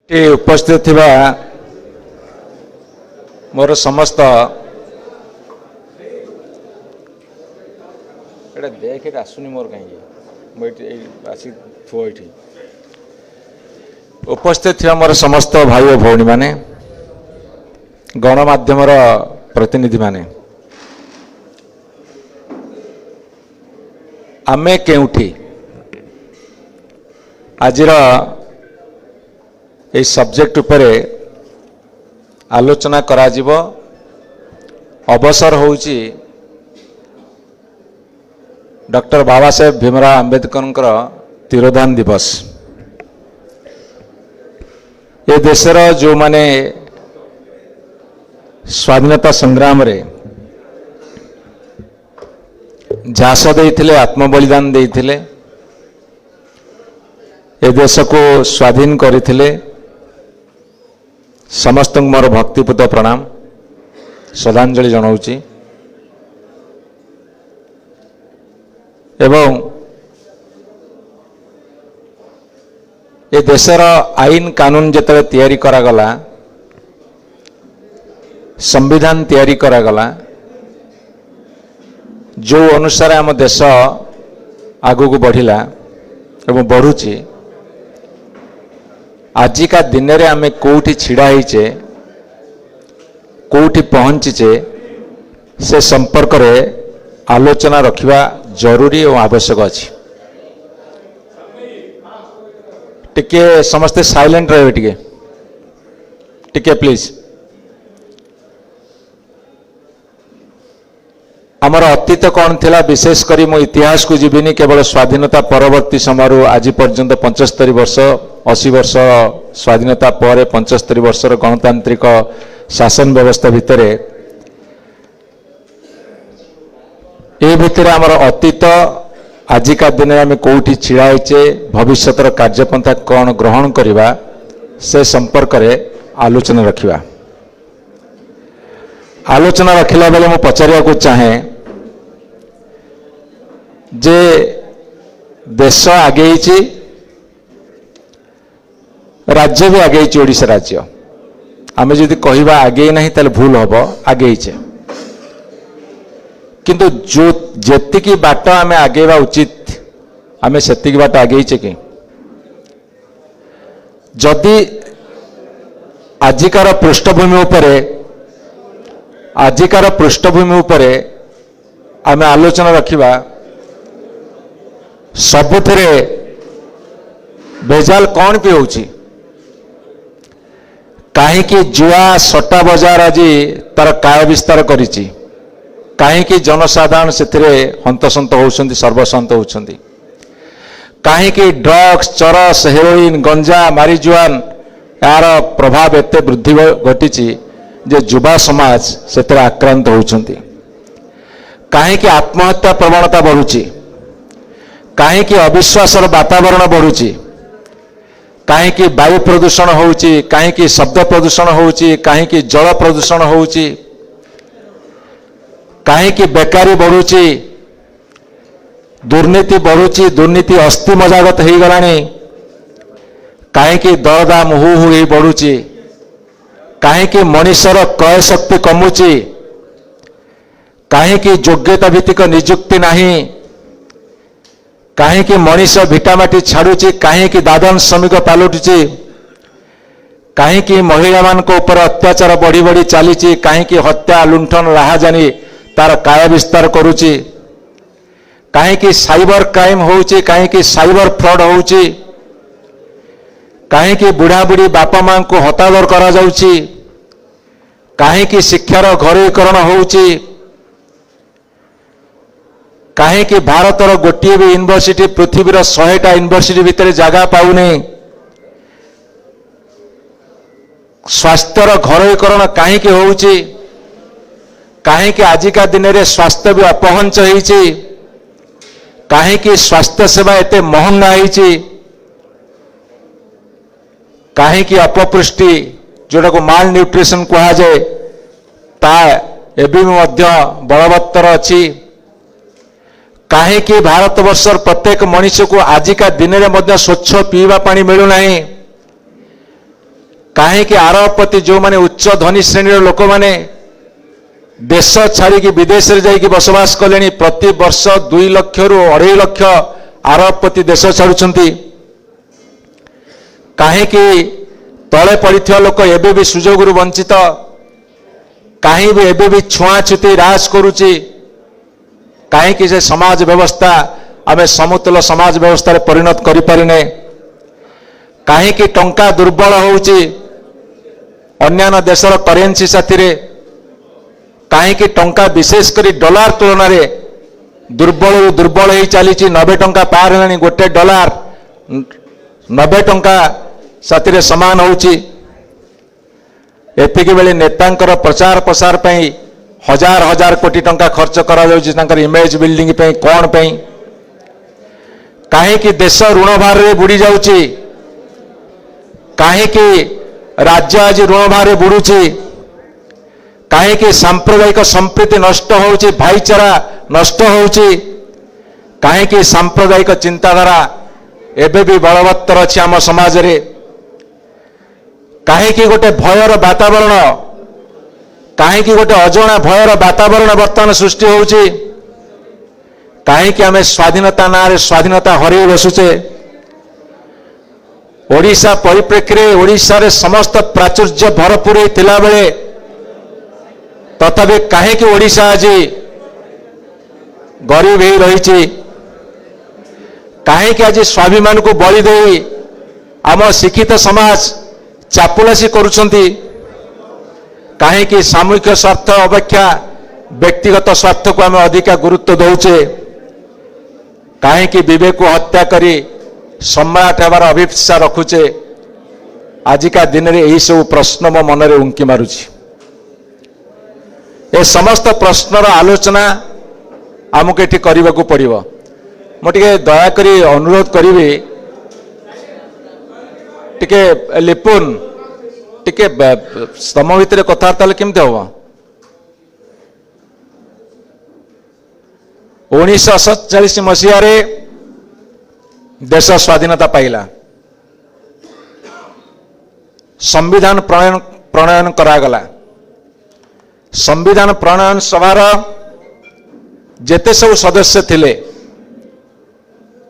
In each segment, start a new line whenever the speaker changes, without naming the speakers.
उपस्थित थिबा मोर समस्त देख आसुनी मोर कहीं आसी उपस्थित थिबा मोर समस्त भाई और भौणी माने गणमाध्यम प्रतिनिधि माने आमे केउठी आजिर ये सब्जेक्ट उपरे आलोचना करा जिवो अवसर होउची डॉक्टर बाबा साहेब भीमराव अंबेडकर तिरोधान दिवस। ये देशर जो माने स्वाधीनता संग्राम रे झांस देइथिले आत्मबलिदान देइथिले ए देश को स्वाधीन करथिले समस्त मोर भक्तिपूत प्रणाम श्रद्धांजलि जनाऊँगी। एवं ए देशर आईन कानून जिते तैयारी करागला संविधान तैयारी करागला जो अनुसार आम देश आगू को बढ़िला एवं बढ़ुची आजिका दिन रे आमे कोठी छिड़ा होइचे कोठी पहुंचीचे से संपर्क रे आलोचना रखिबा जरूरी और आवश्यक अछि। टिके समस्ते साइलेंट रहे टिके प्लीज। आमर अतीत कौन थिला विशेष करी मो इतिहास को जीविनी केवल स्वाधीनता परवर्ती समय आज पर्यंत 75 वर्ष 80 वर्ष स्वाधीनता पर 75 वर्षर गणतांत्रिक शासन व्यवस्था भितर ए भितर आमर अतीत आजिका दिन आम कौटी छिड़ाइचे भविष्यतर कार्यपंथा कौन ग्रहण करवा से संपर्क रे आलोचना रखिबा। आलोचना रखिला बेले मु पचारिया को चाहे जे देश आगे राज्य भी आगे ओडिशा राज्य आमे जदि कहवा आगे नहीं ताले भूल हम आगे किंतु जो जेतिकी बाट आमे आगेवा उचित आमे सेतिकी बाट आगे कि जदि आजिकार पृष्ठभूमि उपरे आमे आलोचना रखिबा सबुथिरे भेजाल कौन भी होची कहीं जुआ सट्टा बाजार आज तार काय विस्तार करिछि कहीं जनसाधारण से हंतसंत होउछंती सर्वसंत होउछंती कहीं ड्रग्स चरस हेरोइन गंजा मारिजुआन यार प्रभाव एते वृद्धि घटी जे युवा समाज से आक्रांत होउछंती कहीं आत्महत्या प्रवणता बढ़ुची कहीं अविश्वासर वातावरण बढ़ुची कहीं वायु प्रदूषण होउची कहीं शब्द प्रदूषण होउची कहीं जल प्रदूषण होउची कहीं बेकारी बढ़ुची दुर्नीति बढ़ुची दुर्नीति अस्थि मजागत हो गलानी कहीं दरदाम हु हु बढ़ुची कहीं मनुष्यर क्रय शक्ति कमुची कहीं योग्यता भित्तिक नियुक्ति नहीं कहीं मनीष भिटामाटी छाड़ुची कहीं दादन श्रमिक पालुटी कहीं महिला मान ऊपर अत्याचार बढ़ी बढ़ी चली कहीं हत्या लुंठन राहाजानी तार काय विस्तार करुची कहीं साइबर क्राइम होउची कहीं साइबर फ्रॉड होउची कहीं बुढ़ा बुढ़ी बापा मां को हतादर करा जाउची कहीं शिक्षार घरोईकरण होउची कहीं भारतर गोटे भी यूनिवर्सिटी पृथ्वीर 100टा यूनिवर्सिटी भितर जगह पाउने स्वास्थ्यर घरोईकरण कहीं होउची कहीं आजिका दिन रे स्वास्थ्य भी अपहंच होइची कहीं स्वास्थ्य सेवा एते महंगा होइची कहीं अपपुष्टि जोटा को माल न्यूट्रिशन कहा जाए ता एबी मध्य बलवत्तर अच्छी कहीं भारत वर्षर प्रत्येक मनुष्य को आजिका दिन में स्वच्छ पीवा पानी मिलूना कहीं आरबपति जो माने उच्च धनी श्रेणी लोक मैंने देश छाड़ी विदेश में जाइए बसवास कले प्रति वर्ष 2 लाख रु 2.5 लाख आरबपति देश छाड़ुंट कहीं तले पड़ा लोक एबे भी सुजोग वंचित कहीं भी एबे भी छुआछुती राज करुच्ची कहीं से समाज व्यवस्था आम समतुल समाज व्यवस्था परिणत करें कहीं टंका दुर्बल होउची अन्यान्य देशर करेन्सी साथी कहीं टंका विशेषकर डॉलर तुलन में दुर्बल दुर्बल हो चली 90 टंका पार है गोटे डॉलर 90 टंका साथी समान होउची एतिकी बेले नेतांकर प्रचार प्रसार पई हजार हजार कोटी टंका खर्च करा जाउची तांकर इमेज बिल्डिंग पे कौन पे कहीं देश ऋण भार रे बुड़ी जाउची कहीं राज्य आज ऋण भार बुड़ुची कहीं सांप्रदायिक संप्रीति नष्ट होउची भाईचारा नष्ट होउची कहीं सांप्रदायिक चिंताधारा एबे भी बलवत्तर अच्छी आम समाज रे कहीं गोटे भयर वातावरण कहीं गोटे अजणा भयर वातावरण वर्तमान सृष्टि होउची कहीं आम स्वाधीनता ना स्वाधीनता हरई बसुचे ओडिशा परिप्रेक्षी ओडिशा रे समस्त प्राचुर्य भरपूर थिला बेले तथापि कहीं ओडिशा आज गरीब हो रही कहीं आज स्वाभिमान को बलि दे आम शिक्षित समाज चापुलासी करुछंती कहीं सामूहिक स्वार्थ अपेक्षा व्यक्तिगत स्वार्थ को आम अधिक गुरुत्व दौचे कहीं विवेक को हत्या करी सम्राट होबार अभिप्सा रखुचे आजिका दिन में यही सब प्रश्न मो मन में उंकी मारुची ए समस्त प्रश्नर आलोचना आमको ये करने को पड़ो मुझे दयाकोरी अनुरोध करी टिके लिपुन टिके सम भितर कथबार्ता केमती हम 1947 मसीह देश स्वाधीनता पाइला संविधान प्रणयन करागला संविधान प्रणयन सभार जेते सब सदस्य थिले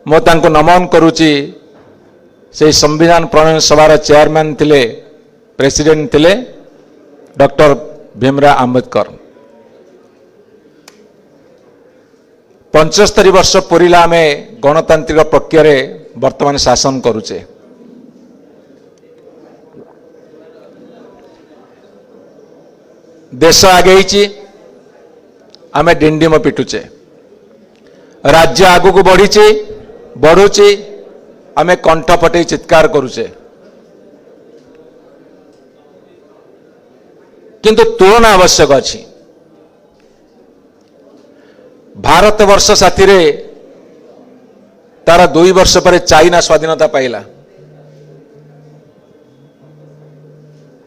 मो तांको नमन करुची से संविधान प्रणयन सभार चेयरमैन थिले प्रेसिडेंट थिले डॉक्टर भीमराव आंबेडकर 75 वर्ष पूरीला आम गणतांत्रिक प्रक्रिया रे वर्तमान शासन करुचे देश आगे आम डिंडिम पिटुचे राज्य आगु को बढ़ुची आम कंठ फटे चित्कार करुचे किंतु तुलना आवश्यक अच्छी भारत वर्ष साथी रे तार 2 वर्ष पर चाइना स्वाधीनता पाइला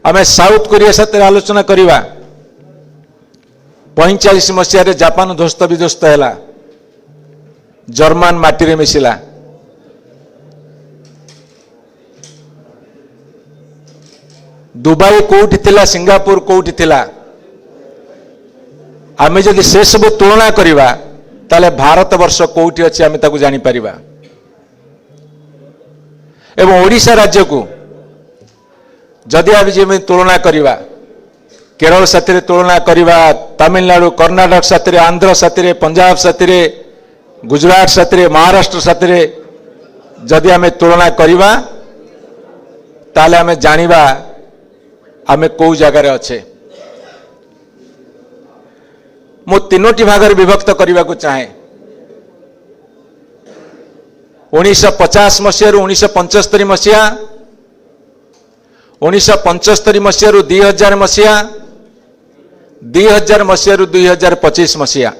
आम साउथ कोरिया साथ आलोचना करवा 45 मसीह जापान ध्वस्त विध्वस्त है जर्मान माटी रे मिसिला दुबई कोठी थिला सिंगापुर कोठी थिला आमे जदि से सब तुलना करिबा ताले भारत वर्ष कोठी अछि आमे ताकू जानि परिबा एवं ओडिशा राज्य को जदि आमे जे तुलना करिबा केरल साथी तुलना करिबा तमिलनाडु कर्नाटक साथी आंध्र साथी पंजाब साथी गुजरात साथी महाराष्ट्र साथी जदि आमे तुलना करिबा ताले आमे जानिबा आमे को जगार अच्छे मु 3टी भाग विभक्त करने को चाहे 1950 मसीह 1975 मसीहा 1975 मसीह 2000 मसीहा 2000 मसीह 2025 मसीहा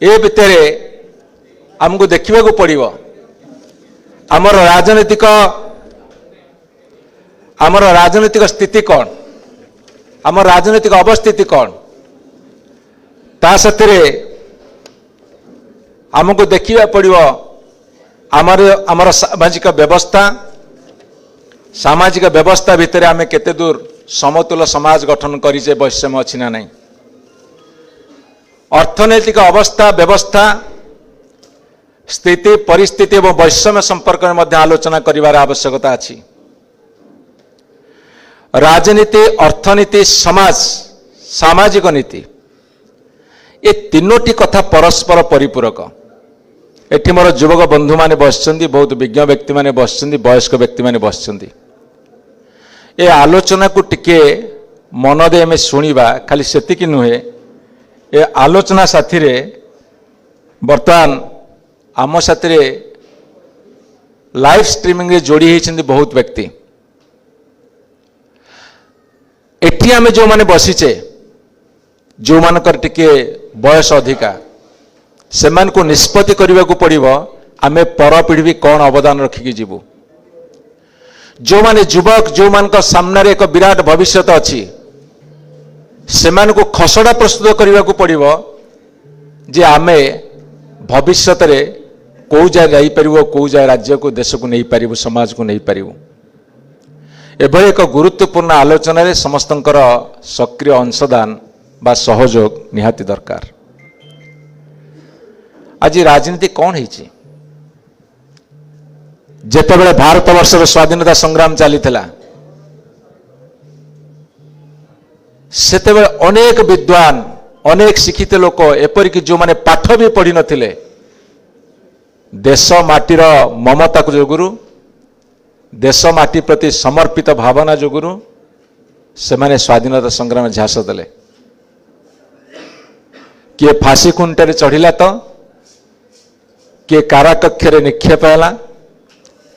ए भितर आमको देखा पड़ो आमर राजनीतिक स्थिति कौन आम राजनीतिक अवस्थिति कौन ता साथी आमको देखा पड़ो आमर सामाजिक व्यवस्था सामाजिक व्यवस्था भितर आम केते दूर समतुल समाज गठन करिचे वैषम्य अछि ना नहीं। अर्थनैतिक अवस्था व्यवस्था स्थिति परिस्थिति और वैषम्य संपर्क में मध्य आलोचना करिवार आवश्यकता अछि। राजनीति अर्थनीति समाज सामाजिक नीति ये तीनोटी कथा परस्पर परिपूरक। एठी मोर युवक बंधु माने बसचंदी, बहुत विज्ञ व्यक्ति माने बसचंदी, वयस्क व्यक्ति माने बसचंदी। ए आलोचना को टिके मन दे में सुनिबा खाली सेतिकी नुहे। ए आलोचना साथी रे वर्तमान आम साथी रे लाइव स्ट्रीमिंग रे जोड़ी होइछन्ती बहुत व्यक्ति। एठी आमे जो माने बसिचे जो मानकर टिके बयस अधिका से मान को निष्पत्ति करने को पड़िबो आमे पर पीढ़ी कौन अवदान रखिकी जीवु। जो माने युवक जो मान को सामने एक विराट भविष्य अच्छी से मान को खसड़ा प्रस्तुत करने को पड़िबो जे आमे भविष्य रे कौ जाए जाई परिबो, कौ जाए राज्य को देश को नहीं पारिबो, समाज को नहीं पारिबो। एभली एक गुरुत्वपूर्ण आलोचना रे समस्तंकर सक्रिय अंशदान बा सहयोग निहाती दरकार। आज राजनीति कौन है जेतेबेले भारत वर्षर स्वाधीनता संग्राम चली सेतेबेले अनेक विद्वान अनेक शिक्षित लोक एपरिक जो माने पाठ भी पढ़ी नथिले देश माटीर ममता जोगुरु देश माटी प्रति समर्पित भावना जोगुरु से माने स्वाधीनता संग्राम झांस देले। किए फांसी खुंटे चढ़िला तो किए काराकक्षे निक्षेप है,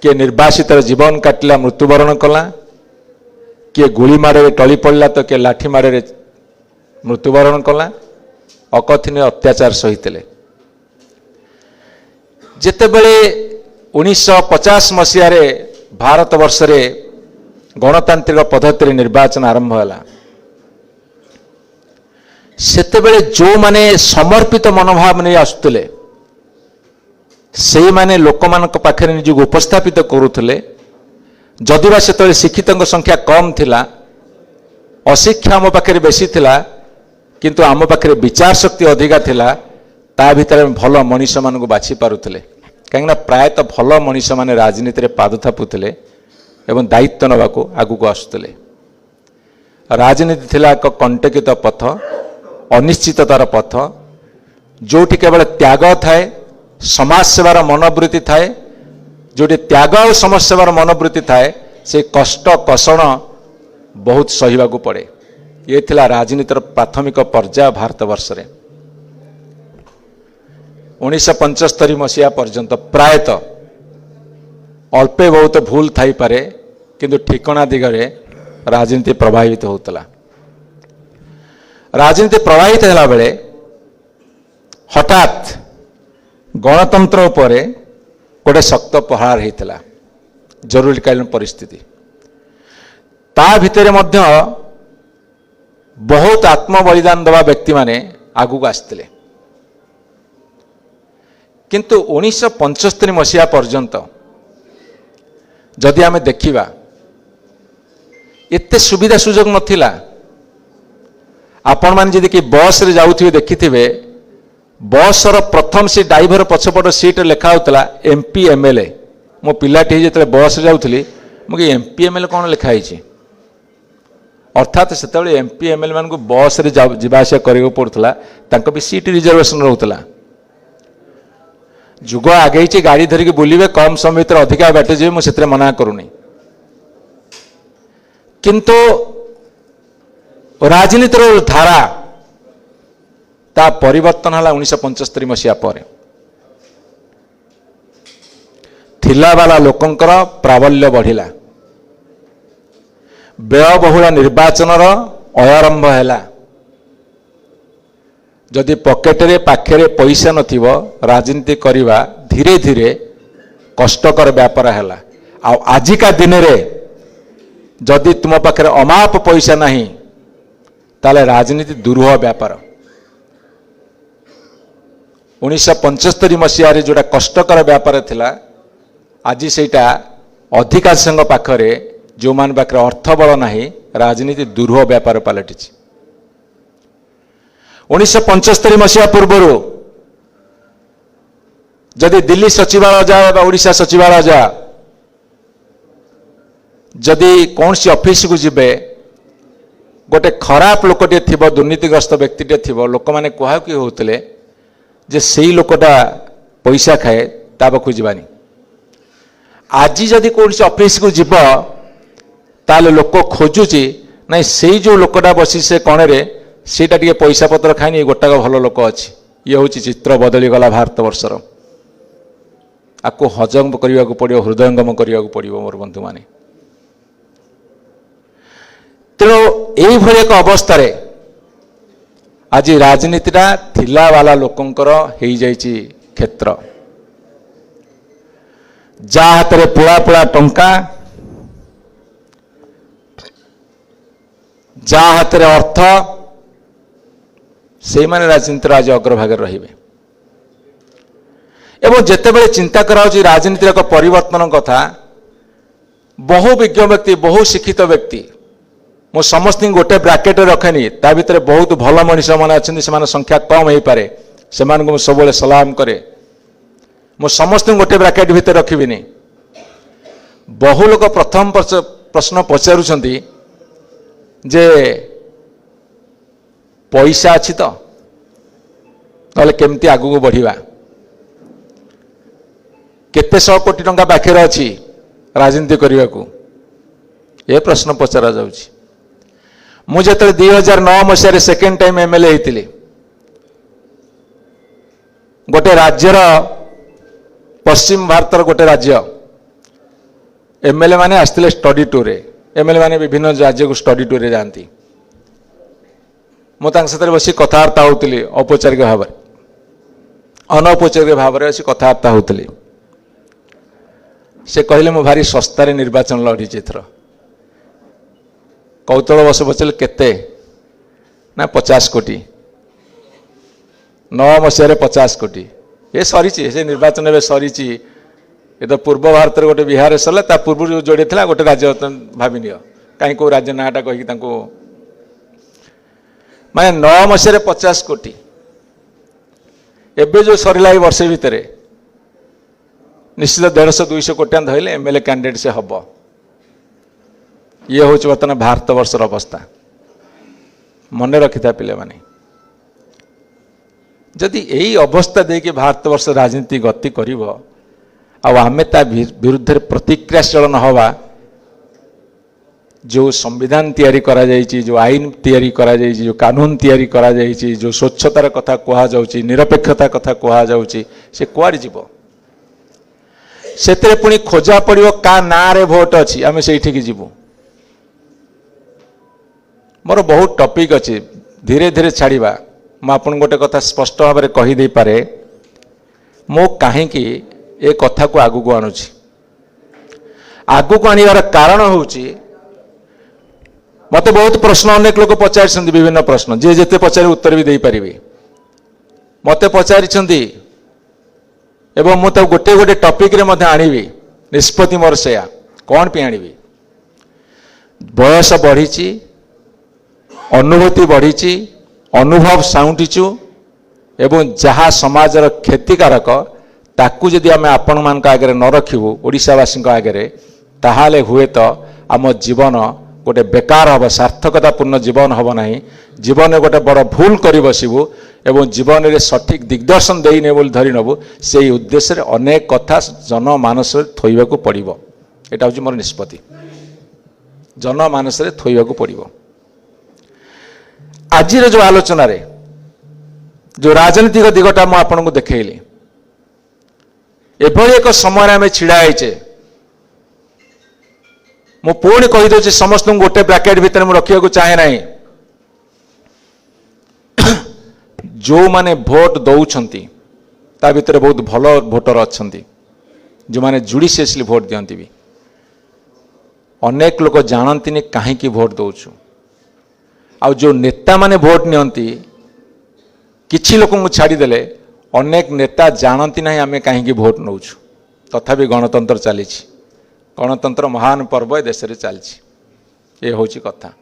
किए निर्वासित जीवन काटिला मृत्युवरण कला, किए गुली माड़े टली पड़ा तो किए लाठी माड़े मृत्युवरण कला, अकथनीय अत्याचार सहीते। जेतेबेले 1950 मसीह भारत वर्ष रे गणतांत्रिक पद्धति निर्वाचन आरंभ है सेतेबेले जो माने समर्पित मनोभाव नहीं आसुले से माने लोक मानक पाखरे निजको उपस्थापित करुले। जदिवा से शिक्षित संख्या कम थिला, अशिक्षा आम पाखे बेसी थिला, किंतु आम पाखे विचार शक्ति अधिका थिला, ता भितर भल मनीष मान बाछि पारुथिले। कहीं प्रायतः भल मनीष माने राजनीति में पाद थापुथिले एवं दायित्व नवाको आगुक आसुथिले। राजनीति थिला एक कंटकित पथ, अनिश्चिततार पथ, जोटी केवल त्याग थाए, समाज सेवार मनोवृत्ति थाए। जोटी त्याग और समाज सेवार मनोवृत्ति थाए से कष्ट कषण बहुत सहिबाकू पड़े। ये थिला राजनीतिर प्राथमिक पर्याय भारत वर्ष रे। 1975 मसीहा पर्यंत प्रायतः अल्पे बहुत भूल थाई पारे, किंतु ठिकना दिगरे राजनीति प्रभावित होतला। राजनीति प्रभावित होला बेले हठात गणतंत्र उपरे गोटे शक्त प्रहार होता, जरूरीकालीन परिस्थिति। ता भितर मध्य बहुत आत्म बलिदान दवा व्यक्ति माने आगुक आसते। किंतु 1975 मसीहा पर्यंत जदि आम देखा एते सुविधा सुजोग नथिला। आपण मान जदि कि बस रे जाउथिबे देखिथिबे बस रो प्रथम सी ड्राइवर पछपट सीट लिखा होता एमपी एमएलए। मो पिलाटी जेते बस रे जाउथली मुझे एमपी एमएलए कौन लिखाई, अर्थात से एमपी एमएलए मान को बस रे जावास कर पड़ता, तांको भी सीट रिजर्वेशन रोला। जुग आगे गाड़ी धरिकी बुलिबे कम समय भीतर अधिका बाट जी मुझे मना करूनी। किंतु राजनीतिर धारा ता परिवर्तन है 1975 मसीहा पर। थिला वाला लोकंकर प्राबल्य बढ़िला, व्ययबहुल निर्वाचन अयारंभ है। जदि पकेट रे पाखे पैसा नथिबो राजनीति करिबा धीरे धीरे कष्टकर व्यापार है। आजिका दिन रे जदि तुम पाखे अमाप पैसा नहीं ताले राजनीति दुरूह व्यापार। 1975 मसीह जोटा कष्टकर व्यापार थिला आज सेटा अधिकांश पाखरे जो मान पाखे अर्थबल नहीं राजनीति दुर्ह व्यापार पलटि 1975 मसीहा पूर्वर जदि दिल्ली सचिवालय जा ओडिशा सचिवालय जा जदि कौन सी ऑफिस को जिबे गोटे खराब लोकटे थी दुर्नीतिग्रस्त व्यक्तिटे थी लोक मैंने कह कि होते जे से लोकटा पैसा खाए ता पाखु जीवानी आज जदि कौन सी ऑफिस को जीव ताले लोक खोजुची नहीं से जो लोकटा बसी से कणे सेटा टे पैसा पत्र खानी गोटाक भल लोक अच्छी ये हूँ चित्र बदली गला भारत वर्षर आपको हजम करने को पड़ो हृदयंगम करने को पड़ो मोर बंधु माने तेणु यही एक अवस्था आज राजनीतिटा थिला वाला लोकंकर हो जाइछि क्षेत्र जा हाथ में पुला पुला टंका जा हाथ में अर्थ से माने राजनीति आज अग्रभाग रहिबे एवं जेतेबेले चिंता करा राजनीति एक परिवर्तन कथा बहु विज्ञ व्यक्ति बहु शिक्षित व्यक्ति मो समस्त गोटे ब्राकेट रखेनी ता भितर बहुत भल मनीष मैंने अच्छा से संख्या कम हो पारे से सब सलाम करे मो समस्त गोटे ब्राकेट भितर रखिबिनी बहु लोग प्रथम प्रश्न पचारुछंती जे पैसा अच्छी तो ना केमती आगू बढ़िबा केते 100 कोटी टंका बाकी अच्छी राजनीति करने को ये प्रश्न पचरा जाउछि मुझे 2009 मसीह सेकेंड टाइम एमएलए होती गोटे राज्यर पश्चिम भारत गोटे राज्य एमएलए माने आसते स्टडी टूर एमएलए माने विभिन्न राज्य को स्टडी टूर जाती मुझे बस कथबार्ता होती औपचारिक भाव अनौपचारिक भाव में कथबार्ता होती से कहले मु भारी सस्तार निर्वाचन लड़ी एथर कौतल बस पचारे केते ना 50 कोटी 9 मसीह 50 कोटी ये सरी से निर्वाचन ए सरी ये तो पूर्व भारत गोटे बिहार सरला ता पूर्व जो जोड़े था गोटे राज्य भावी नियो कहीं को राज्य नाटा कहीकि माने 9 मसीह 50 कोटी एबे जो सरला वर्षे भितर निश्चित 150-200 कोटी धरले एमएलए कैंडिडेट से हम ये हूँ बर्तमान भारत वर्षर अवस्था मन रखी था पिले माने जदि यही अवस्था देखिए भारत वर्ष राजनीति गति करिवो आमे ता विरुद्ध प्रतिक्रियाशील न हवा जो संविधान तैयारी करा जाइछि जो आईन तैयारी करा जाइछि जो कानून तैयारी करा जाइछि जो स्वच्छतार कथा कहा जाउछि निरपेक्षता कथा कहा जाउछि से कुआड़ जीवो सेतरे पुणी खोजा पड़िवो का ना रे भोट अछि आमे सेठी जीवो मोर बहुत टॉपिक अच्छी धीरे धीरे छाड़वा मु आपन गोटे कथा स्पष्ट भाव में कहीदे पारे मो कहीं ए कथा को आगू को आणुछि आगू को आनिबार कारण होउछि मते बहुत प्रश्न अनेक लोग पचारि विभिन्न प्रश्न जे जेते पचारे उत्तर भी दे पारिबे मते पचारि एवं मु तो गोटे गोटे टॉपिक रे मते आनिबी निष्पत्ति मोर सेया कौन पे आनिबी बयस बढ़ी अनुभूति बढ़ी अनुभव साउंटीचु एवं जहाँ समाजर क्षतिकारक ताकू जदि आम आपण मान आगे न रखिबू ओडिशावासी आगे ताहाले हुए तो आम जीवन गोटे बेकार हम सार्थकतापूर्ण जीवन हम ना जीवन में गोटे बड़ भूल कर बसबू एवं जीवन में सठिक दिग्दर्शन देने बोली धरी नबू से उद्देश्य अनेक कथा जनमानस थोइबा को पड़िबो एटा होची मोर निष्पत्ति जनमानस थोइबा को पड़िबो आज जो आलोचन रे जो राजनीतिक दिगटा मु आपन को देखैली एभली एक समय आम छिड़ाइचे मु पुणी कहीदे समस्त गोटे ब्रैकेट भितर मु रखा चाहे ना जो माने भोट दौरान ता भितर बहुत भल भोटर अच्छा जो माने जुडिशियसली भोट दियंती भी अनेक लोग जानती कहीं भोट दौचु आ जो नेता माने भोट नियंती किछि लोक छाड़ीदेले अनेक नेता जानती ना आम कहीं भोट नौचु तथापि गणतंत्र चली गणतंत्र महान पर्व ए देश में चलछि ये हूँ कथा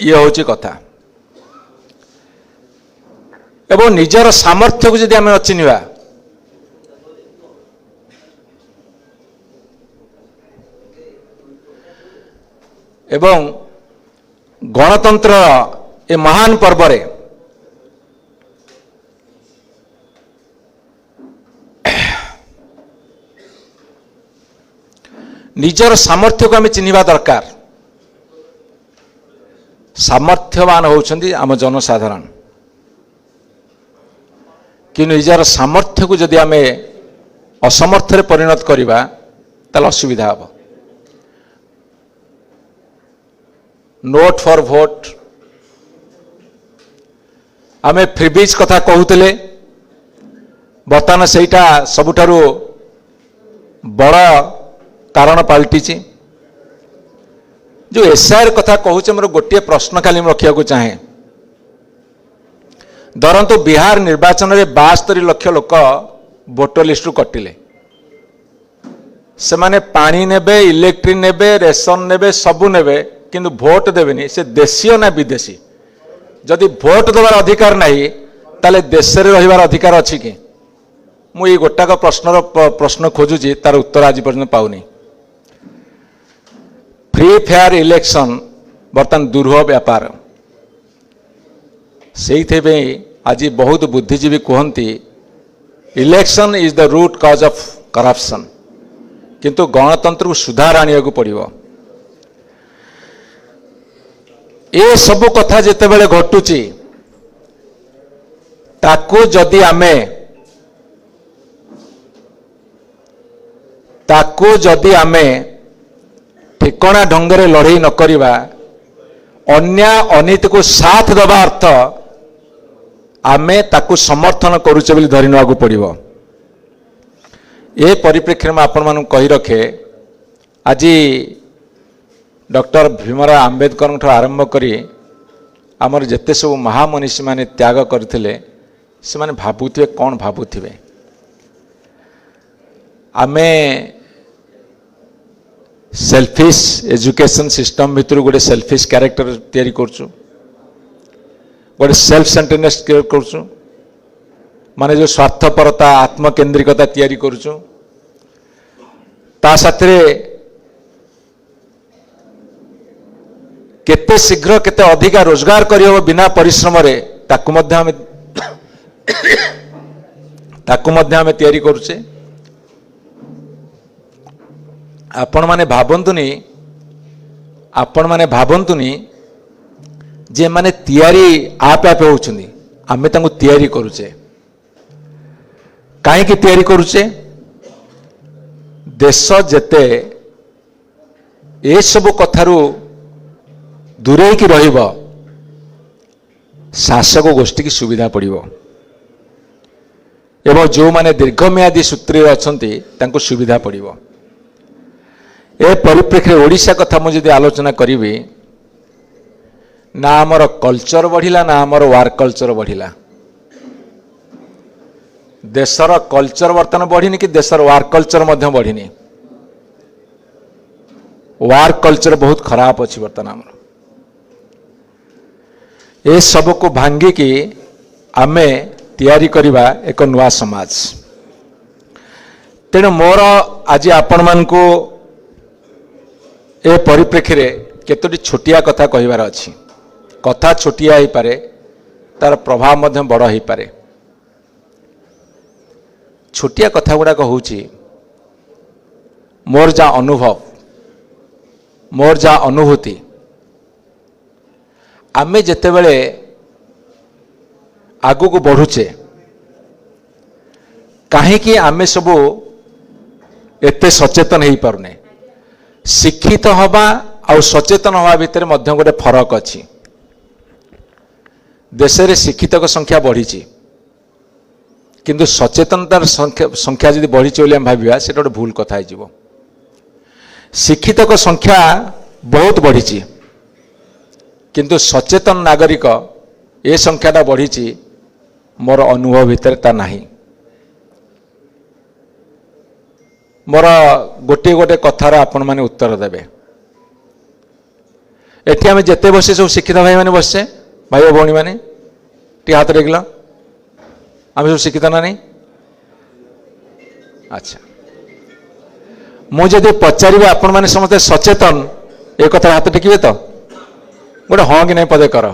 ये हूँ कथा एवं निजर सामर्थ्य को जदि आम अचिन्वा एवं गणतंत्र ए महान पर्व रे निजर सामर्थ्य को आम चिन्हवा दरकार। सामर्थ्यवान होउछंदी आम जनसाधारण कि निजर सामर्थ्य को जदि आम असमर्थ रे परिणत करिबा ताल असुविधा हम। नोट फॉर भोट आम फ्रीबीज कथा कहूले बर्तमान सेटा सबुठारु बड़ कारण पलटि जो एसआईआर कथा कहूचे मोर गोटे प्रश्न खाली रखा चाहे धरतु बिहार निर्वाचन में 72 लाख लोक वोटर लिस्ट कटिले से माने पानी नेबे इलेक्ट्रिक नेबे रेशन नेबे सबू नेबे किंतु भोट देवेनी से देशीय ना विदेशी जदि भोट देवार अधिकार नहीं ताले देश रे रहिबार अधिकार अछि कि मु ये गोटाक प्रश्न खोजुची तार उत्तर आज पर्यंत पाउनी। फ्री फेयर इलेक्शन बर्तमान दुर्ह व्यापार से आज बहुत बुद्धिजीवी कहती election is the root cause of corruption किंतु गणतंत्र को सुधार आने को पड़ो। ये सबु कथा जिते बड़े घटुची ताकू जदि आमे ठिकणा ढंगरे लड़ई न करिबा अन्याय अनीति को साथ दबा अर्थ आमे ताकू समर्थन करुचे बोली धरि नवाकू पड़िबो। ए परिप्रेक्षी में आपण मानू कही रखे आज डॉक्टर भीमराव आंबेडकर आरंभ करी आमर जेते सब महामनीषी माने त्याग करथिले से माने भाबुथिबे कौन भाबुथिबे आमे सेल्फिश एजुकेशन सिस्टम भितर गोटे सेल्फिश कैरेक्टर तैयारी करछु गोटे सेल्फ सेंटरनेस करछु माने जो स्वार्थपरता आत्मकेंद्रिकता तैयारी करछु ता साथरे केते शीघ्र केते अधिका रोजगार करियो बिना परिश्रम रे ताकु मध्य हमें तैयारी करुचे। आपण माने भाबंतुनी जे माने तैयारी आप आप होउछंदी आमे तांको तैयारी करुचे काहे कि तैयारी करुचे देश जेते ए सब कथारू दूरे की रहिबो शासक गोष्ठी की सुविधा पड़िबो एवं जो माने दीर्घम्यादी सूत्री अछंती तांको सुविधा पड़िबो। ए परिप्रेक्षी ओडिशा कथा मुझे आलोचना करी ना आमर कल्चर बढ़िला ना आमर वार कल्चर बढ़िला देशर कल्चर बर्तमान बढ़िनी कि देशर वार कल्चर मध्य बढ़िनी वार कल्चर बहुत खराब अच्छी बर्तमान आमर ए सब को भांगी की आमे तैयारी करिबा एक नुआ समाज। तेणु मोर आज आपण मानकु ए परिप्रेक्षी रे केतोटी छोटिया कथा कहिबार अछि कथा छोटिया ही पारे तार प्रभाव मध्य बड़ ही पारे। छोटिया कथा गुड़ाक होउची मोर जा अनुभव मोर जा अनुभूति आमे जेते बेले आगु को बढ़ुचे काहे कि आमे सबो एते सचेतन हो पारुने शिक्षित हवा और सचेतन हवा भितर मध्य गोटे फरक अच्छी देश रे शिक्षित संख्या बढ़ी किंतु सचेतनतार संख्या यदि बढ़ी बोली भाविया से गोटे भूल कथा हो। शिक्षित संख्या बहुत बढ़ी किंतु सचेतन नागरिक ये संख्याटा बढ़ी मोर अनुभव भितर ता नहीं। मोर गोटे गोटे कथार आपण मैंने उत्तर देवे। एटी आम जिते बसे सब शिक्षित भाई मैंने बसचे भाई और भौणी मैंने टी हाथ देखल आम सब शिक्षित ना नहीं। अच्छा मुझे पचारे आपण मैंने समस्ते सचेतन एक कथा हाथ टेकिए तो गोटे हाँ कि नहीं पदे कर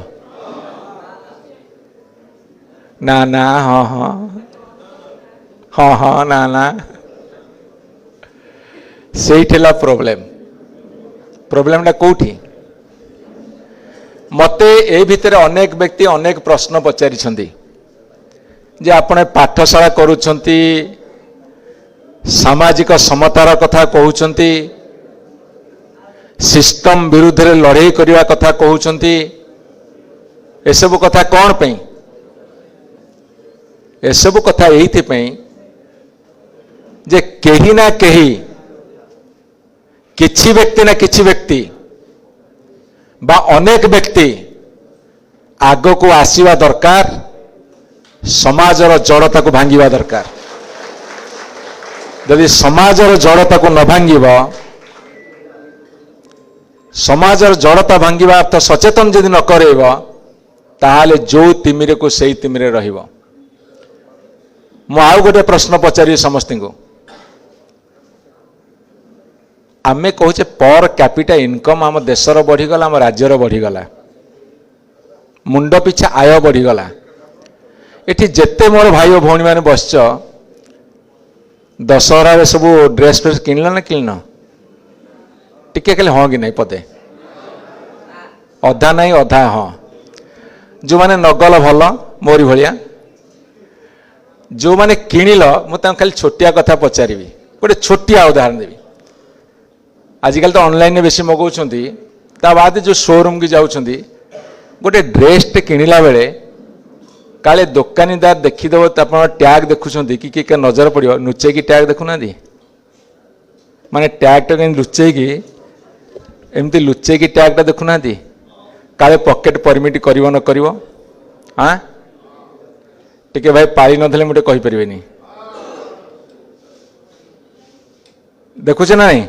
ना ना हाँ हाँ हाँ हाँ ना ना से प्रोब्लेम कौटी मते ए भितर अनेक व्यक्ति अनेक प्रश्न पचारि जे आपने पाठशाला करुछंती सामाजिक समतार कथा कहउछंती सिस्टम विरुद्ध रे लड़ाई करने कथा कहउछंती ए सब कथा कौन पे ए सब कथा एथि पे जे केही ना केही किछि व्यक्ति ना किछि व्यक्ति बा अनेक व्यक्ति आग को आसीवा दरकार समाजर जड़ता को भांगिवा दरकार। यदि समाजर जड़ता को न भांगिब समाजर जड़ता भांगिवा अर्थ सचेतन यदि न करेब ताहाले जो तिमिरे को सही तिमिरे रहिब। मु आउ गोटे प्रश्न पचारि समस्त को आमे कहूचे पर कैपिटा इनकम आम देशर बढ़ीगला आम राज्यर बढ़ीगला मुंड पिछा आय बढ़ीगला एठी जेते मोर भाई और भौणी मैंने बसच दशहरा सब ड्रेस फ्रेस किणल ना किण टिके कहले हाँ कि नहीं पदे अधा नहीं अधा हाँ जो मैंने नगल भल मोरी भाया जो मैंने किणिल मुझे खाली छोटिया कथा पचारि गोटे छोटिया उदाहरण देवी। आजिकल तो ऑनलाइन में बेसी मगाउछंती ता बाद जो शोरूम की जाउछंती गोटे ड्रेस टे किणिला बेले काले दुकानीदार देखीदेव आप टैग देखुंत कि नजर पड़ो लुचे की टैग देखुना माने टैग टा कहीं लुचे की एमती लुचे की टैग टा देखुना काले पॉकेट परमिट करिवो न करिवो हाँ टिके भाई पाली नथले मुझे कहि परिबेनी देखुचे ना नहीं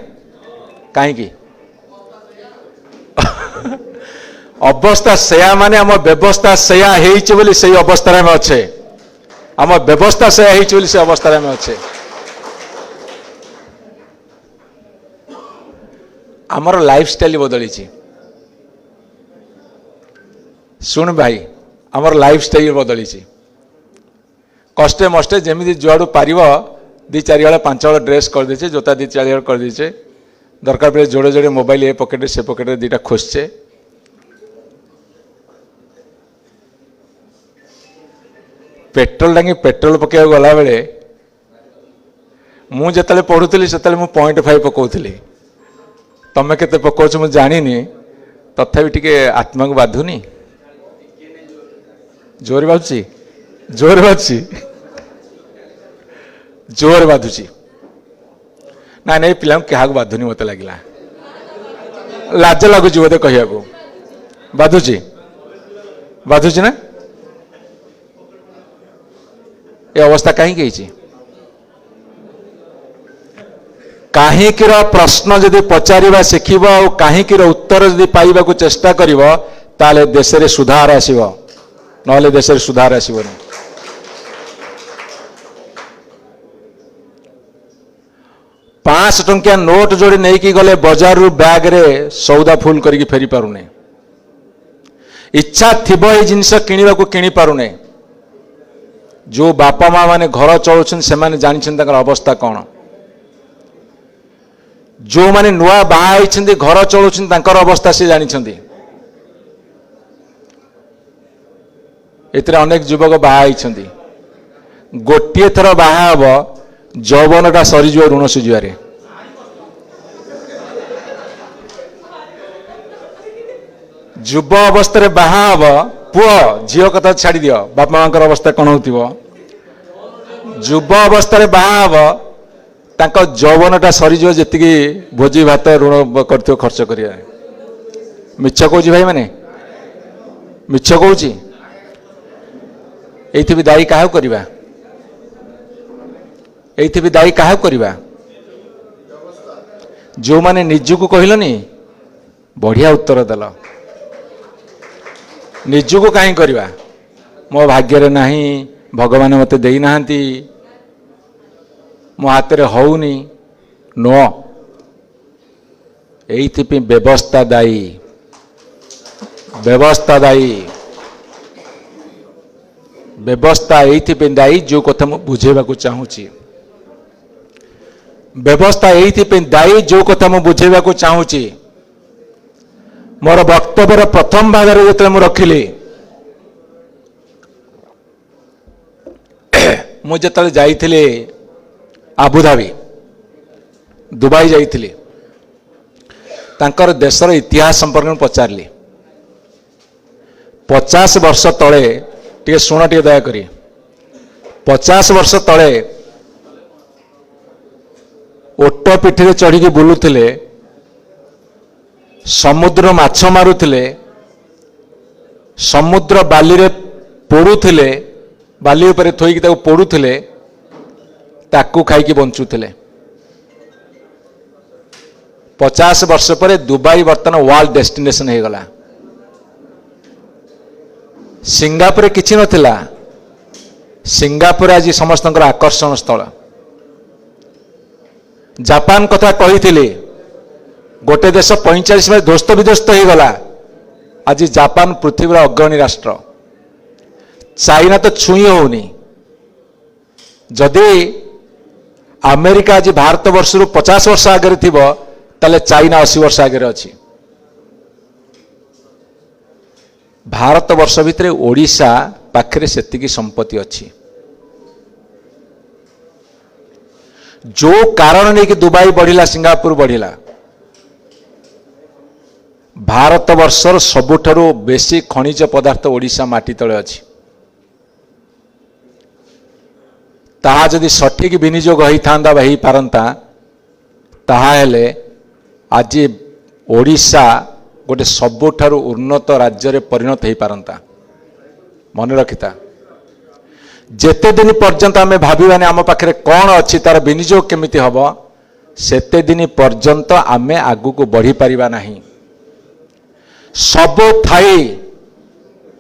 कहीं अवस्था सेया माने आम व्यवस्था सेया बोली से अवस्था में अच्छे आम व्यवस्था सेया बोली से अवस्था में अच्छे। आमर लाइफ स्टाइल बदली शुण भाई आमर लाइफ स्टाइल बदली कष्टे मष्टे जमी जुआड़ू पार दी चार हल पांच हल ड्रेस कर दीचे जोता दी चार हल कर दीचे दरकार पड़े जोड़े जोड़े मोबाइल ए पकेट से पकेट दीटा खोजचे पेट्रोल टांगी पेट्रोल पकड़ गला बेले मुझे पढ़ुली से 0.5 पकाउली तमें केते पकाउछ मु जानिनी तथापि टिके आत्मा को बाधुनी जोर बाधुची जोर बाधुची जोर बाधुची ना नहीं पिला क्या बाधुनी मत लगे लाज लगुच बोधे कह बाधुची बाधुची ना ये अवस्था कहीं कहीं प्रश्न जदि पचारिबा शिखिब और कहीं उत्तर जदि पाइबा को चेष्टा करिब ताले देश रे सुधार आसीबो नले देश रे सुधार आसीबोनी। 5 टंकिया नोट जोड़ी नहीं कि गले बाजार रू बैग रे सौदा फुल करके फेरी पारुने इच्छा थिबो ए जिनस किनिबा को किनि पारुने जो बापा माँ माने घर चलुछन से माने जानिछन तकर अवस्था कौन जो माने नुआ बाहा होइछन्ती घर चलुछन तकर अवस्था से जानिछन्ती एतरे अनेक युवक बाहा होइछन्ती गोटिए थर बाहा हबो जौवनटा सरीज ऋण सुझारे युव अवस्था बाहा हम पुओ झील कथा छाड़ दियो बापा माँ अवस्था कौन हो युव अवस्था बाहा हम जौवनटा सरीज जी भोजी भात ऋण कर खर्च कर मिछ कौच भाई मैंने मिछ कौच ये दायी क्या करवा ये दायी क्या करवा जो माने निजुको कहलनी बढ़िया उत्तर देल निजुको कहीं करवा मो भाग्य नहीं भगवान मते देई नाहंती मो हाथ में होनी नो एइथिपि व्यवस्था दायी व्यवस्था एइथिपि दायी जो कथा मु बुझेबाकू चाहूची व्यवस्था एइथिपि दायी जो कथा मु बुझेबाकू चाहूची मोर वक्तव्यर प्रथम भाग रे जते मु रखिली मु जतले जाइथिले आबुधाबी दुबई जाइथिली तांकर देशर इतिहास संपर्क में पचारली 50 वर्ष तले टे शुण टे दया करी 50 वर्ष तले ओट पिठी चढ़ी बुलुले समुद्र माछ मारुले समुद्र बाली रे पोड़ुले बाली उपर थोईकी ताको पोड़ुले ताकू खाई बंचुले 50 वर्ष पर दुबई बर्तमान वर्ल्ड डेस्टिनेशन हो गला सिंगापुर किछि नथिला सिंगापुर आज समस्त आकर्षण स्थल जापान कथा कही गोटे देश 45 में ध्वस्त विध्वस्त हो गला आज जापान पृथ्वी अग्रणी राष्ट्र चाइना तो छुई होनी जदि अमेरिका आज भारत वर्ष 50 वर्ष आगे थी ताले चाइना 80 वर्ष आगे अच्छी भारत वर्ष भितर ओडिशा पाखरे सेतिकी संपत्ति अच्छी जो कारण नहीं कि दुबई बढ़िला सिंगापुर बढ़िला भारत वर्षर सबुठारु बेसी खनिज पदार्थ ओडिशा माटी तले अच्छी ताहा जदि सठिक विनियोग होता हो पारंता ताहा हेले आज ओडिशा गोटे सबुठारु उन्नत राज्य रे परिणत हो पारंता मन रखिता जेते दिन पर्यंत आम भावानी आम पाखे कौन अच्छी तार विनियोग केमिति हम सेते दिन पर्यंत आम आगु को बढ़ी पारिबा नहीं सबु थाई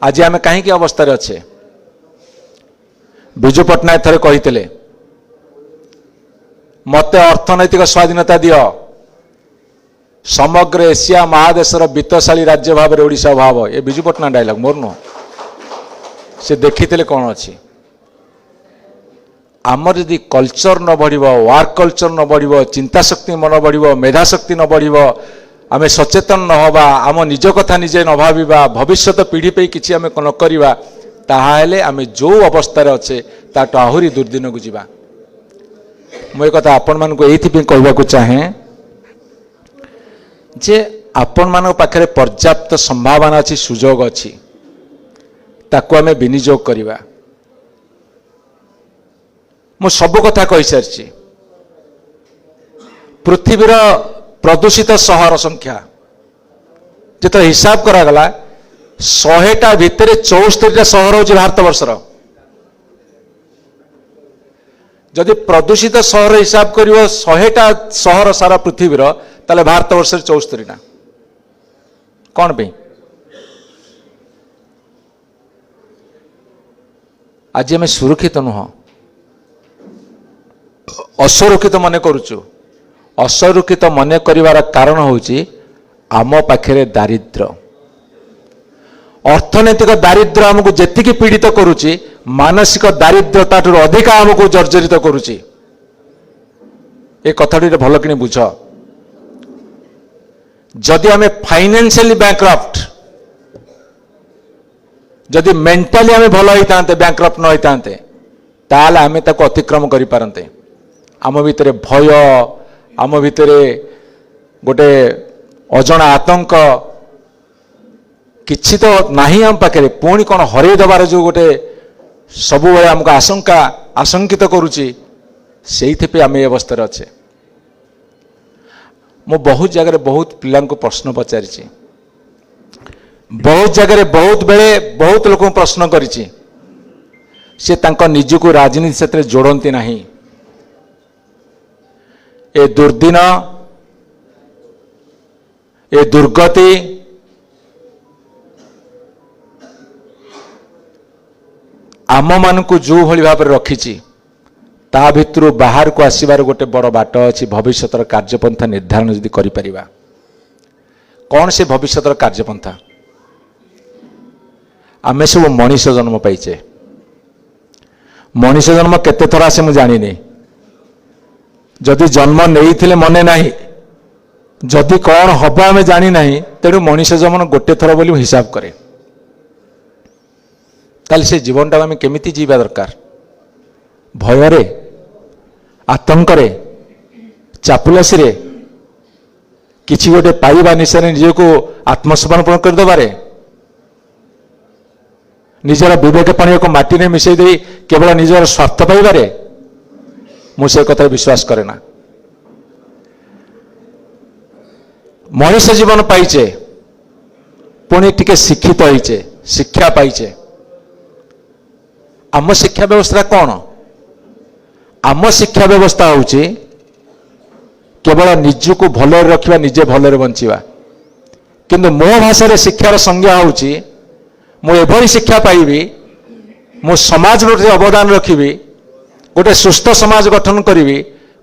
आज आम कहीं अवस्था अच्छे विजु पट्टनायक थरे कही मते अर्थनैतिक स्वाधीनता दियो समग्र एशिया महादेशर वित्तशाली राज्य भाव में ओडिशा भाव ये विजु पट्टनायक डायलॉग मोर नुह से देखी कौन अच्छी आमर यदि कल्चर न बढ़ वर्क कल्चर न बढ़ चिंता शक्ति न बढ़ मेधा शक्ति न बढ़ आम सचेतन न हवा आम निज कथा निजे न भाविबा भविष्यत पीढ़ी पे किसी आम न करवा ताहले आम जो अवस्था अच्छे ताठू आहरी दुर्दिन को जीवा मु एक आपण मान कहवाक चाहे जे आपण मान पाखे पर्याप्त संभावना अच्छी सुजोग अच्छी ताकू आम विनियोग करवा मु सब कथा कही सारी पृथ्वीर प्रदूषित सहर संख्या जो हिसाब करागला 100टा भितर 74टा सहर हूँ भारत वर्षर जदि प्रदूषित सहर हिसाब कर 100टा सहर सारा पृथ्वीर ताले भारत वर्ष 74टा कौन पे आज आम सुरक्षित नुह असुरक्षित मन करुचु असुरक्षित मन करिवार कारण होची आम पाखे दारिद्र्य अर्थनैतिक दारिद्र्य आमको जेतिकी पीड़ित करुची मानसिक दारिद्र्यता अधिक आमको जर्जरित करुची ए कथाटी भल कि बुझ जदि आम फाइनेंशियली बैंकरप्ट जदि मेंटाली आम भल होता बैंकरप्ट न होता ताल आम अतिक्रम करि पारंते आम भितर भय आम भितर गोटे अजणा आतंक किछि तो नाही आम पाखे पुणी कौन हरई देवार जो गोटे सब आमको आशंका आशंकित करुच्ची से आम ये अवस्था अच्छे मु बहुत जगह बहुत पिला प्रश्न पचारि बहुत जगह बहुत बेले बहुत लोक प्रश्न करिछि से तांको निजको राजनीति से जोड़ती नहीं ए दुर्दिन ए दुर्गति आम मान को जो भली भाव रखी ता भितर बाहर को आसबार गोटे बड़ बाट अच्छी भविष्य कार्यपंथा निर्धारण जदि करि परिबा कौन से भविष्य कार्यपंथा आमे सब मनीष जन्म पाइचे मनीष जन्म केते थर आसे मु जानी नहीं जदि जन्म नहीं थिले मने नहीं जदि कौन हम आम जानी नहीं तेणु मनीष जन्म गोटे थर बोली हिसाब करे ताले से जीवन टाक आम केमिति जीवा दरकार भय आतंक चापुलासी किसी गोटे पाइबा निशान निज को आत्मसमर्पण करदेबारे निजर विवेक पानी को माटी में मिसई दे केवल निजर स्वार्थ पाइबारे मुझे कथा विश्वास करे ना मनीष जीवन पाइचे पुणी टिके शिक्षित होइचे शिक्षा पाइचे आम शिक्षा व्यवस्था कौन आम शिक्षा व्यवस्था होची केवल निजको भल रखा निजे भल बंचवा किंतु मो भाषा शिक्षार संज्ञा होची मु एभली शिक्षा पाइबी मु समाज में अवदान रखी गोटे सुस्थ समाज गठन करी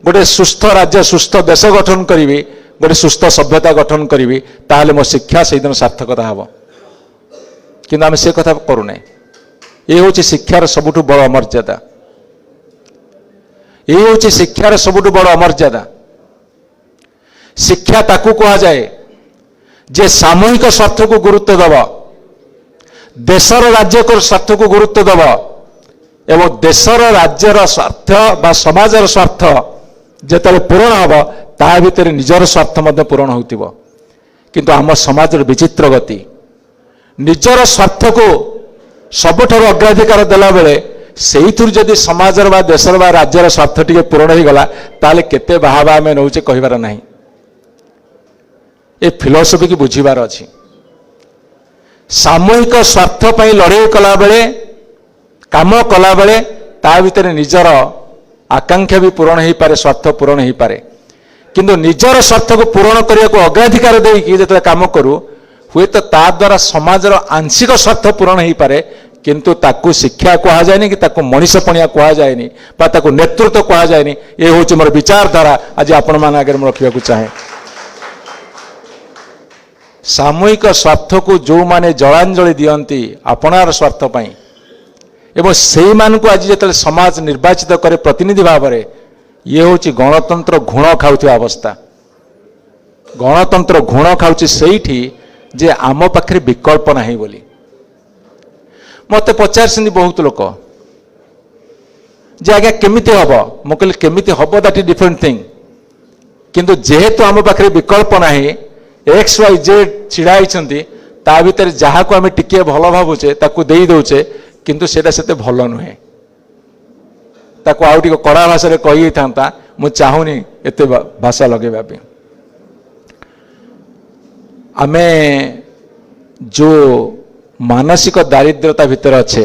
गोटे सुस्थ राज्य सुस्थ देश गठन करी गोटे सुस्थ सभ्यता गठन करी ताहले मो शिक्षा से दिन सार्थकता हम किंतु आम से कथा करूना ये हूँ शिक्षार सबुठ बड़ अमर्यादा ये हूँ शिक्षार सबुठ बड़ अमर्यादा शिक्षा ताकू कहा जाए जे सामूहिक स्वार्थ को गुरुत्व दबा देशर राज्य स्वार्थ को गुरुत्व दब एवं देशर राज्यर स्वार्थ बा समाजर स्वार्थ जिते पूरण हम ता भीतर निजर स्वार्थ पूरण हो किंतु आम समाज विचित्र गति निजर स्वार्थ को सबुठार अग्राधिकार देला बेले से जदि समाजर बा देशर बा राज्यर स्वार्थ टी पूरण हो गला ताले केते बाहाबा आम नौचे कहबार ना ये फिलोसफी की बुझीबार अच्छी सामूहिक स्वार्थ पर लड़ाई कला बेले काम कला बेले ता भीतर निजर आकांक्षा भी पूरण हो पारे स्वार्थ पूरण हो पारे किंतु निजर स्वार्थ को पूरण करने को अग्राधिकार देकी जो काम करूँ हुए तो ता द्वारा समाजर आंशिक स्वार्थ पूरण हो पारे किंतु ताकू शिक्षा कहा जाए कि ताकू मनीषपणिया कहा जाए नेतृत्व कहा जाए ये हूँ मोर विचारधारा आज आपण मान आगे रखा चाहे सामूहिक स्वार्थ को जो माने जलांजलि दियंती अपनार स्वार्थ पाई एवं से मानक आज जो समाज निर्वाचित करे प्रतिनिधि भाव में ये हूँ गणतंत्र घुण खाऊ अवस्था गणतंत्र घुण खाऊँ से जे आम पाखे विकल्प नहीं बोली मत पचार बहुत लोक जे आज्ञा केमिति हम मु कहली केमिति हम दैट इज डिफरेंट थिंग किंतु जेहेतु आम पाखे विकल्प नहीं एक्स वाई जेड छिड़ा ता भीतर जहाँ को आम टिके भल भावुचे ताकू दे दौचे किंतु सेटा सेते भल नुहे ताकू आउ टिके कड़ा भाषा कही था मु चाहूनी एते भाषा लगेबा पे आमे जो मानसिक दारिद्रता भीतर अच्छे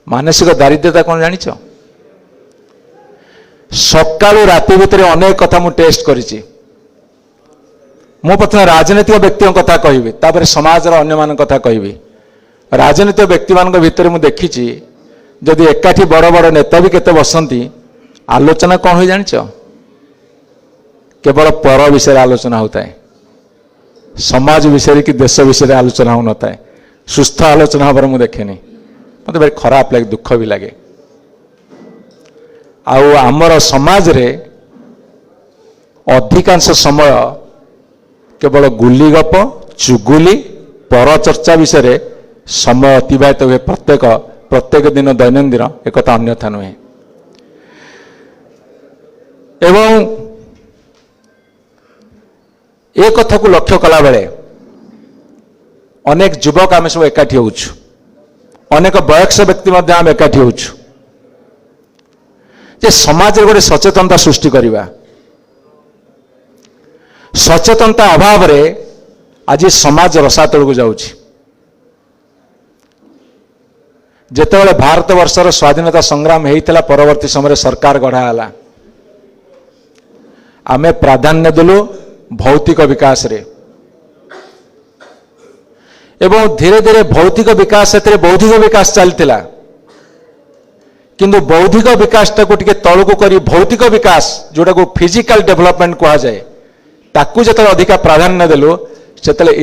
मानसिक दारिद्रता कौन जानिच सकालू राति भीतर अनेक कथा मु टेस्ट करिछि मु प्रथम राजनीतिक व्यक्ति कथा कहबी तापर समाजर अन्य मान कथा कहबी राजनीतिक व्यक्ति मान भितर मु देखी जदि एकाठी बड़ बड़ नेता भी केते बसंती आलोचना कौन हो जानिच केवल पर विषय आलोचना होता है समाज विषय कि देश विषय आलोचना हो नए सुस्थ आलोचना हबार मुझे देखेनी मत भारी खराब लगे दुख भी लगे आमर समाज रे अधिकांश समय केवल गुली गप चुगुली पर चर्चा विषय समय अतिबाहित हुए प्रत्येक दिन दैनंदिन एक अन्यथा नुहे एवं ए कथा को लक्ष्य कला बेले अनेक युवक आम सब एकाठी होचु अनेक वयस्क व्यक्ति आम एकाठी होचु जे समाज रे गोटे सचेतनता सृष्टि करिबा सचेतनता अभाव रे आज समाज रसातल को जाउछि जेतेबेले भारत वर्षर स्वाधीनता संग्राम हेइतला परवर्ती समय सरकार गढ़ा हला आमे प्राधान्य देलु भौतिक विकास रे एवं धीरे धीरे भौतिक विकास से बौद्धिक विकास चलता किंतु बौद्धिक विकास टाक तलू कर भौतिक विकास जोटा को फिजिकल डेवलपमेंट कह जाए ताकू जो अधिका प्राधान्य देलु से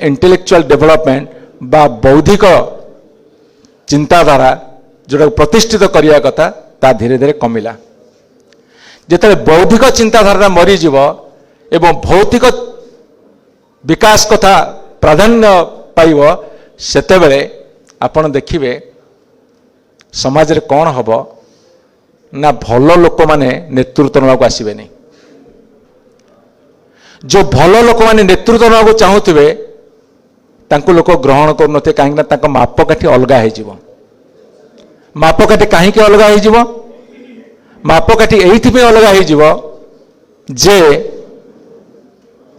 इंटेलेक्चुअल डेवलपमेंट बा बौद्धिक चिंताधारा जोटा प्रतिष्ठित करने कथा ता धीरे धीरे कमिला जिते बौद्धिक चिंताधारा मरीज एवं भौतिक विकास कथा प्राधान्य पाइब सेतेबेले आपण देखिए समाज रे कौन हम ना भल लोक माने नेतृत्व नाक आसबेनि जो भल लोक माने नेतृत्व नाक चाहूवे तांको लोक ग्रहण करू नथे कहीं मापकाठी अलग हो मापकाठी कहीं अलग हो मापकाठी एइथि अलग हो जे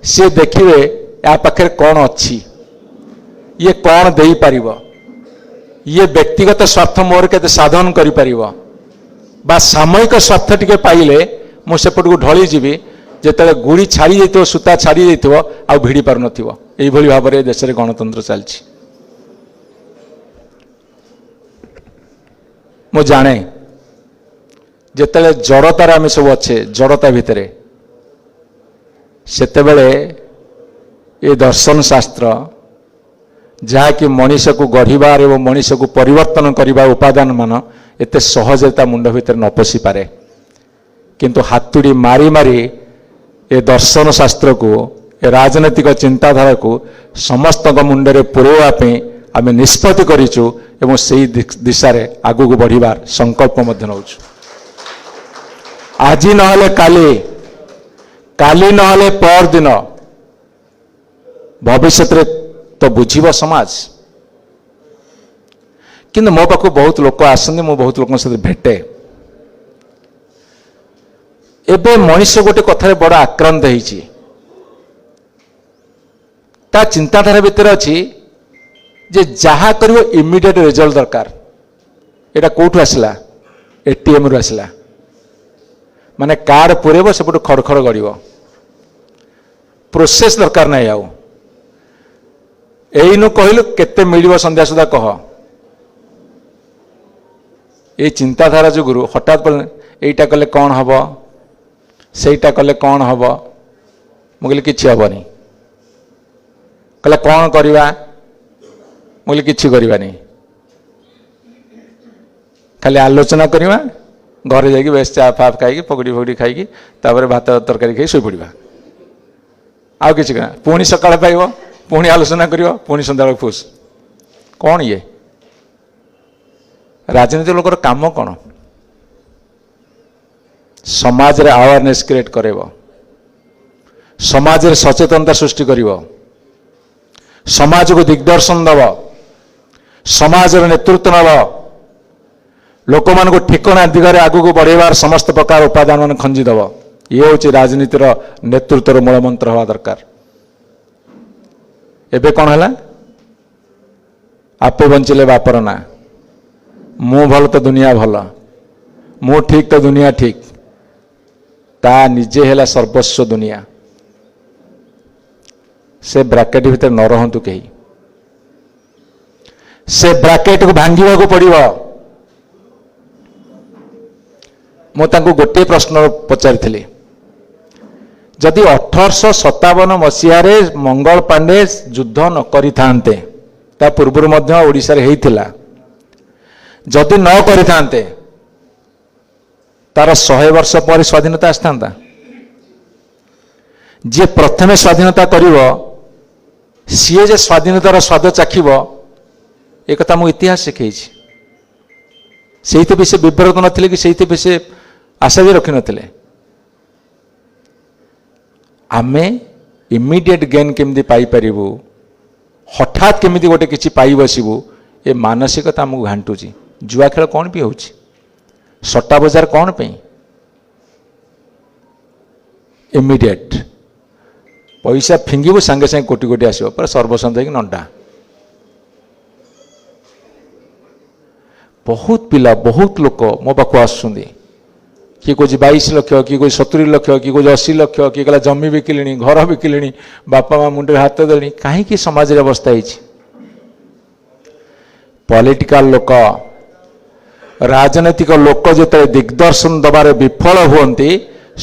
सी देखिए या पाखे कौन अच्छी ये कौन दे पारिबो ये व्यक्तिगत स्वार्थ मोर के साधन करि परिबो बा सामयिक स्वार्थ टिके पाइले मु सेपट को ढली जीवी जेतले गुड़ी छाड़ी जाइतो सूता छाड़ी जाइतो आ भिड़ी पार नथिबो एई भली भाबरे देश रे गणतंत्र चलछि मु जाने जेतले जड़तार आमे सब अच्छे जड़ता भितरे सेतेबेले ये दर्शन शास्त्र जहाँकि मनीष को गढ़िबार एवं मनीष को परिवर्तन करने उपादान मान एत सहजता मुंड भितर न पशि पारे किंतु हाथुड़ी मारी मारी ए दर्शन शास्त्र को ए राजनैतिक चिंताधारा को समस्त मुंडे पुरवाई आम निष्पत्ति करूँ एवं से दिशा आगू को बढ़िबार संकल्प नौ आज नहले काली काली नहले पर दिन भविष्य तो बुझीब समाज किंतु मो पाख बहुत लोक आसते मु बहुत लोक सहित भेटे एबे मनुष्य गोटे कथार बड़ आक्रांत होती ता चिंताधारा भितर अच्छी जे जहा करिवो इमिडिएट रिजल्ट दरकार एटा कोठु आसला एटीएम रु आसला माने कार्ड पुरेब सेपटू खड़खड़ गड़िब प्रोसेस दरकार नहीं आउ एइनु कहलु केते मिलिबो संध्या सुधा कह ए चिंताधारा जुगुरु हठात एइटा कले कौन हम सेइटा कले कौन हम मुझे किछि हबनी कले कौन करवा मुझे किछि करवानी खाली आलोचना करवा घरे जाकि बेस चा फाफ खाई पकड़ी फकड़ी खाई भात तरकारी खाई शोई पड़ा आउ कि पुणी सकाळ पाइब पुणी आलोचना कर पुणी सन्ध्या फुस कौन ये राजनीति लोकर काम कौन समाज रे अवेयरनेस क्रिएट करेब समाज रे सचेतनता सृष्टि करिव समाज को दिग्दर्शन दब समाज रे नेतृत्व नब लोक मान को ठिकना दिगरे आगू को बढ़ेबार समस्त प्रकार उपादान मान खंजी दब ये हूँ राजनीतिर नेतृत्वर मूल मंत्र हवा दरकार एबे कौन है आपे बंचिले बापर ना मु भल तो दुनिया भल मु ठीक तो दुनिया ठीक ता निजे है सर्वस्व दुनिया से ब्राकेट भीतर न रहंतु कहीं से ब्राकेट को भांगिबा को पड़िबो मु तांको गोटे प्रश्न पचारि जदि 1857 मसीह मंगल पांडे युद्ध न करि थांते ता पूर्व मध्य ओडिशा रे हेइतिला जदि न करि थांते तार 100 वर्ष पर स्वाधीनता आसता जे प्रथमे स्वाधीनता करिवो सीए जे स्वाधीनतार स्वाद चाखिब एक कथा मु इतिहास शिखई से से विव्रत नथिले कि से से आशा भी रखी नथिले आमे इमिडिएट गेन केमती पाई परिबु हठात केमती गोटे किछि पाई बसिबु ए मानसिकता हमको घांटुची जुआ खेल कौन भी होची सट्टा बजार कौन पे इमिडिएट पैसा फिंगिबु संगे संगे कोटी कोटी आसो पर सर्वसंत नंडा बहुत पिला बहुत लोक मो पाखु आसुंदी किए कौच 22 लाख, किए कौच 70 लाख, किए कौच 80 लाख, किए कहला जमी बिकिली, घर बिकिली, बापा माँ मुंडे हाथ देनी। कहीं समाज अवस्था है पॉलिटिकल लोक, राजनैतिक लोक जो दिग्दर्शन दबार विफल हुंती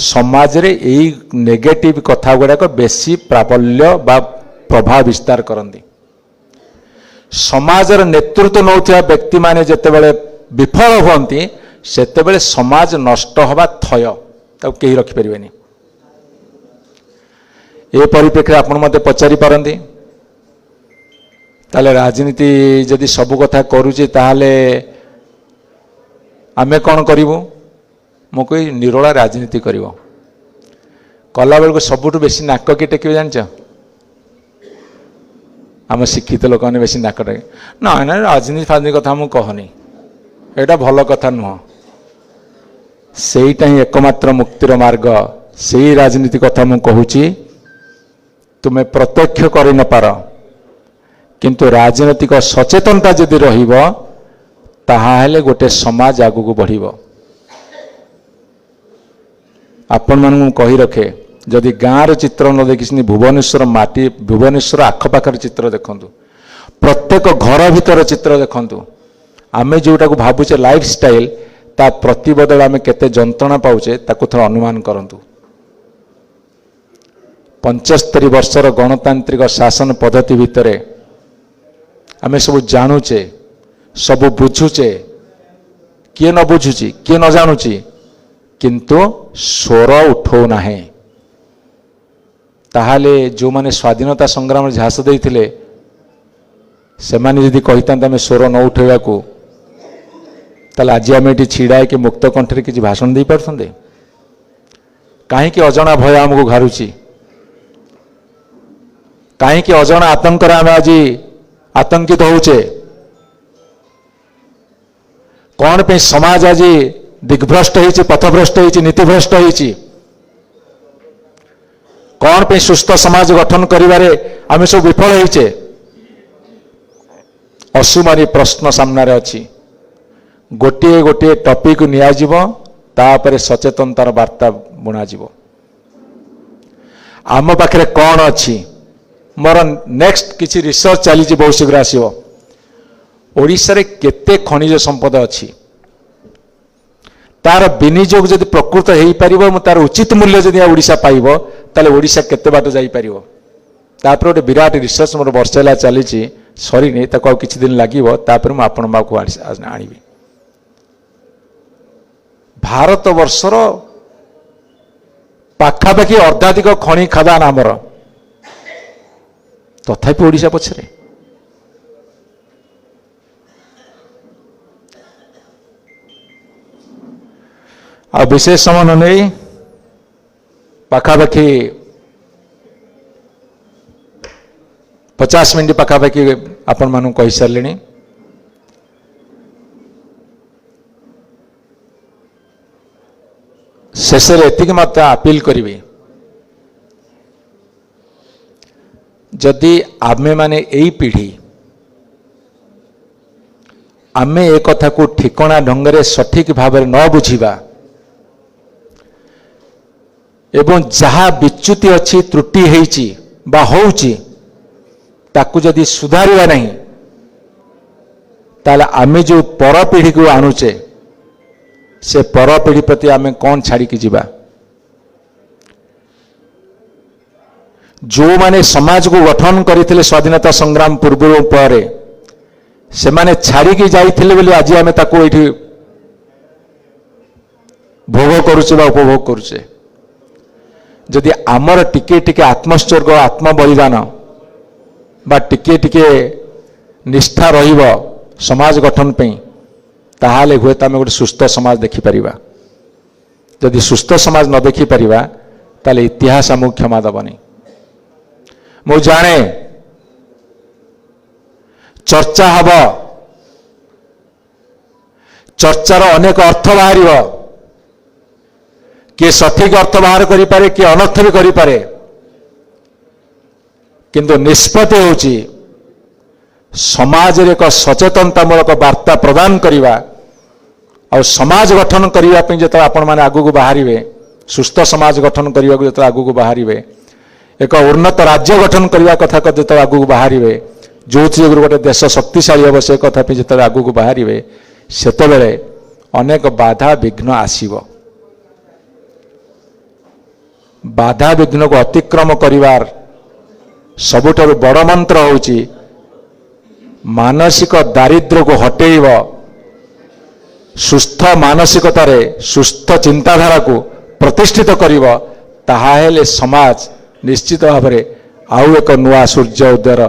समाज रे यही नेगेटिव कथा गुड़ाक बेसी प्राबल्य बा प्रभाव विस्तार करती। समाजर नेतृत्व नौथिया व्यक्ति माने जेतेबेले विफल हुंती सेतेबेले समाज नष्ट हवा थय ताको केही रखि परिबेनी। ए परिप्रेक्षी आपण मते पचारि पारंती ताले राजनीति जदि सब कथा करूची ताले आमे कौन करिवु? मो कोई निरोला राजनीति करिवो कला बेल को सबुठ बेसी नाक कि टेकिबे जानछ? आम शिक्षित लोक मैंने बेसी नाक टेके ना ना राजनीति फाजनीति कथा मु कहनी, एटा भल कथा नुह। सेईटा ही एकमात्र मुक्तिर मार्ग। सेई राजनीति कथा मु कहूची तुमे प्रत्यक्ष करि न पार, किंतु राजनीतिक सचेतनता जदि रहिबो ताहाले गोटे समाज आगु को बढ़िबो। आपण मानू कही रखे जदि गाँव चित्र न देखी भुवनेश्वर माटी भुवनेश्वर आखपाखर चित्र देखंतु, प्रत्येक घर भीतर चित्र देखंतु। आमे जोटा को भावुचे लाइफ स्टाइल ता प्रतिबदल आमे केते जंत्रणा पाउचे ताको थोड़ा अनुमान करंतु। 75 वर्षर गणतांत्रिक शासन पद्धति भितरे आमे सब जानुचे, सब बुझुचे, किए न बुझुची, किए न जानुची, किंतु स्वर उठो नाही। ताहाले जो माने स्वाधीनता संग्राम झांस देइथिले सेमाने यदि कहितांत आमे स्वर न उठेवा को ताले आज आमे एठी छिड़ाए कि मुक्त कंठरे किछि भाषण दे पारथंदे? काहे कि अजणा भय हमको घारुची? काहे कि अजणा आतंक रे आमे आज आतंकित होउचे? कौन पे समाज आज दिग्भ्रष्ट होइछि, पथभ्रष्ट होइछि, नीतिभ्रष्ट होइछि? कौन पे सुस्थ समाज गठन करिवारे आमे सब विफल होइछे? असुमारी प्रश्न सामने अच्छी। गोटे गोटे टॉपिक निया जीवो, तापरे सचेतनतार वार्ता बुणा जीवो। आम पाखरे कौन अच्छी? मोर नेक्स्ट किछि रिसर्च चली बहुत शीघ्र आसिबो। ओडिशा रे केते खनिज संपद अच्छी, तार विनियोग जदि प्रकृत हो पार, तार उचित मूल्य जदि ओडिशा पाइबो ताले ओडिशा केते बाट जाई पारिबो। तापर गोटे विराट रिसर्च मोर वर्षेला चली सरीनी, ताको किछि दिन लागिबो, तापर मु आपण माको आनिबी। भारत वर्षर पाखापाखि अर्धाधिक खनि खदान आमर, तथापि ओडिशा पछरे। आ विशेष समय नहीं पाखापाखि 50 मिनट पाखापाखि आपण मानू कही सारे। शेष एतिक मात्र अपील करी, जदि आमे माने एई पीढ़ी आमे एक कथा को ठिकणा ढंगरे सठिक भाव न बुझिबा एवं जहा विच्युति अच्छी त्रुटि होइछि बा होउछि ताकू जदि सुधारिबा नहीं ताले आमे जो पर पीढ़ी को आणुचे से पर पीढ़ी प्रति आमे कौन छाड़ी की जीवा? जो माने समाज को गठन करथिले स्वाधीनता संग्राम पूर्व पर से माने छाड़ी की जाइथिले बोली आज आमे ताकू एठी भोग करूचे बा उपभोग करूचे। जदि आमर टिके टिके आत्मोत्सर्ग आत्म बलिदान बा टिके टिके निष्ठा रहिबो समाज गठन पे, ताहाले हुए तो आम गोटे सुस्थ समाज देखिपार। जदि सुस्थ समाज न देखिपार ताले इतिहास आमको क्षमा दबनी। मु जाने चर्चा हब, चर्चार अनेक अर्थ बाहर, किए सठिक अर्थ बाहर करें, किए अनर्थ भी करें, किंतु निष्पत्ति होची समाज रे एक सचेतनतामूलक वार्ता प्रदान करिबा ଆଉ ସମାଜ ଗଠନ କରିବା ପାଇଁ ଯେତେବେଳେ ଆପଣମାନେ ଆଗକୁ ବାହାରିବେ, ସୁସ୍ଥ ସମାଜ ଗଠନ କରିବାକୁ ଯେତେବେଳେ ଆଗକୁ ବାହାରିବେ, ଏକ ଉନ୍ନତ ରାଜ୍ୟ ଗଠନ କରିବା କଥା ଯେତେବେଳେ ଆଗକୁ ବାହାରିବେ, ଯେଉଁଥି ଯୋଗୁଁ ଗୋଟେ ଦେଶ ଶକ୍ତିଶାଳୀ ହେବ ସେ କଥା ପାଇଁ ଯେତେବେଳେ ଆଗକୁ ବାହାରିବେ, ସେତେବେଳେ ଅନେକ ବାଧା ବିଘ୍ନ ଆସିବ। ବାଧା ବିଘ୍ନକୁ ଅତିକ୍ରମ କରିବାର ସବୁଠାରୁ ବଡ଼ ମନ୍ତ୍ର ହେଉଛି ମାନସିକ ଦାରିଦ୍ର୍ୟକୁ ହଟେଇବ, ସୁସ୍ଥ ମାନସିକତାରେ ସୁସ୍ଥ ଚିନ୍ତାଧାରାକୁ ପ୍ରତିଷ୍ଠିତ କରିବ। ତାହା ହେଲେ ସମାଜ ନିଶ୍ଚିତ ଭାବରେ ଆଉ ଏକ ନୂଆ ସୂର୍ଯ୍ୟ ଉଦୟର